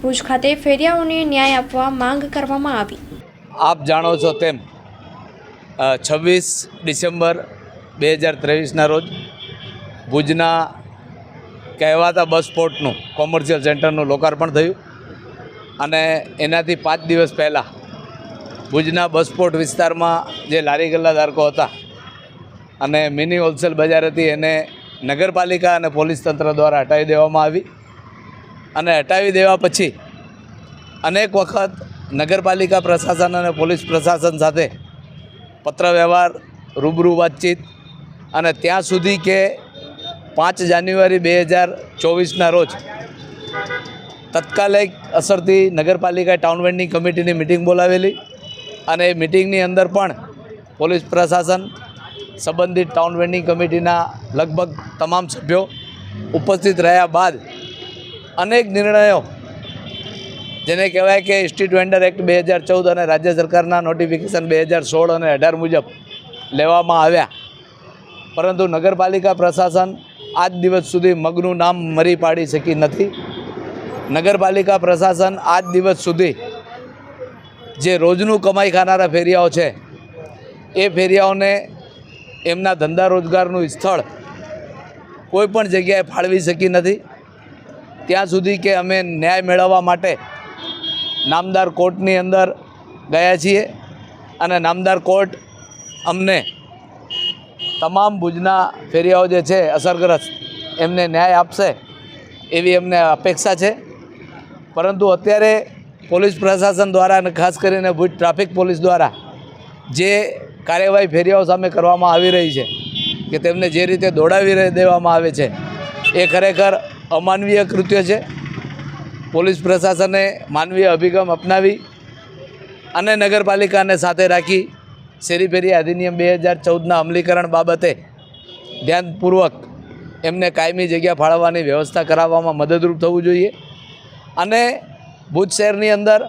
ભુજ ખાતે ફેરિયાઓને ન્યાય આપવા માંગ કરવામાં આવી। આપ જાણો છો તેમ 26 ડિસેમ્બર 2023ના રોજ ભુજના કહેવાતા બસ સ્પોટનું કોમર્શિયલ સેન્ટરનું લોકાર્પણ થયું અને એનાથી 5 દિવસ પહેલાં ભુજના બસ સ્પોટ વિસ્તારમાં જે લારી ગલ્લા ધારકો હતા અને મિની હોલસેલ બજાર હતી એને નગરપાલિકા અને પોલીસ તંત્ર દ્વારા હટાવી દેવામાં આવી અને હટાવી દેવા પછી અનેક વખત નગરપાલિકા પ્રશાસન અને પોલીસ પ્રશાસન સાથે પત્ર વ્યવહાર રૂબરૂ વાતચીત અને ત્યાં સુધી કે 5 જાન્યુઆરી 2024ના રોજ તત્કાલિક અસરથી નગરપાલિકાએ ટાઉન વેન્ડિંગ કમિટીની મિટિંગ બોલાવેલી અને એ મિટિંગની અંદર પણ પોલીસ પ્રશાસન સંબંધિત ટાઉન વેન્ડિંગ કમિટીના લગભગ તમામ સભ્યો ઉપસ્થિત રહ્યા બાદ અનેક નિર્ણયો જેને કહેવાય કે સ્ટ્રીટ વેન્ડર એક્ટ 2014 અને રાજ્ય સરકારના નોટિફિકેશન 2016 અને 18 મુજબ લેવામાં આવ્યા, પરંતુ નગરપાલિકા પ્રશાસન આજ દિવસ સુધી મગનું નામ મરી પાડી શકી નથી। નગરપાલિકા પ્રશાસન આજ દિવસ સુધી જે રોજનું કમાઈ ખાનારા ફેરિયાઓ છે એ ફેરિયાઓને એમના ધંધા રોજગારનું સ્થળ કોઈ પણ જગ્યાએ ફાળવી શકી નથી। ત્યાં સુધી કે અમે ન્યાય મેળવવા માટે નામદાર કોર્ટની અંદર ગયા છીએ અને નામદાર કોર્ટ અમને તમામ ભુજના ફેરિયાઓ જે છે અસરગ્રસ્ત એમને ન્યાય આપશે એવી અમને અપેક્ષા છે, પરંતુ અત્યારે પોલીસ પ્રશાસન દ્વારા અને ખાસ કરીને ભુજ ટ્રાફિક પોલીસ દ્વારા જે કાર્યવાહી ફેરિયાઓ સામે કરવામાં આવી રહી છે કે તેમને જે રીતે દોડાવી દેવામાં આવે છે એ ખરેખર અમાનવીય કૃત્ય છે। પોલીસ પ્રશાસને માનવીય અભિગમ અપનાવી અને નગરપાલિકાને સાથે રાખી શેરી ફેરી અધિનિયમ 2014ના અમલીકરણ બાબતે ધ્યાનપૂર્વક એમને કાયમી જગ્યા ફાળવવાની વ્યવસ્થા કરાવવામાં મદદરૂપ થવું જોઈએ અને ભુજ શહેરની અંદર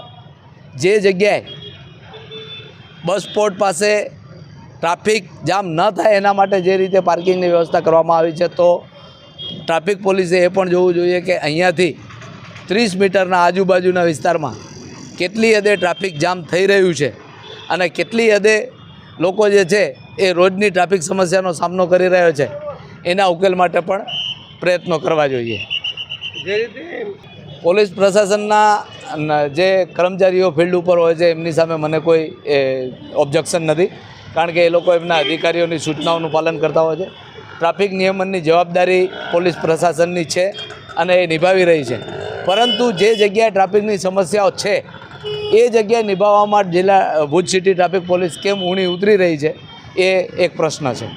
જે જગ્યાએ બસ સ્પોટ પાસે ટ્રાફિક જામ ન થાય એના માટે જે રીતે પાર્કિંગની વ્યવસ્થા કરવામાં આવી છે, તો ટ્રાફિક પોલીસે એ પણ જોવું જોઈએ કે અહીંયાથી 30 મીટરના આજુબાજુના વિસ્તારમાં કેટલી હદે ટ્રાફિક જામ થઈ રહ્યું છે અને કેટલી હદે લોકો જે છે એ રોજની ટ્રાફિક સમસ્યાનો સામનો કરી રહ્યો છે એના ઉકેલ માટે પણ પ્રયત્નો કરવા જોઈએ। જે રીતે પોલીસ પ્રશાસનના જે કર્મચારીઓ ફિલ્ડ ઉપર હોય છે એમની સામે મને કોઈ ઓબ્જેક્શન નથી, કારણ કે એ લોકો એમના અધિકારીઓની સૂચનાઓનું પાલન કરતા હોય છે। ટ્રાફિક નિયમનની જવાબદારી પોલીસ પ્રશાસનની છે અને એ નિભાવી રહી છે, પરંતુ જે જગ્યાએ ટ્રાફિકની સમસ્યાઓ છે એ જગ્યાએ નિભાવવામાં ભુજ સિટી ટ્રાફિક પોલીસ કેમ ઊણી ઉતરી રહી છે એ એક પ્રશ્ન છે।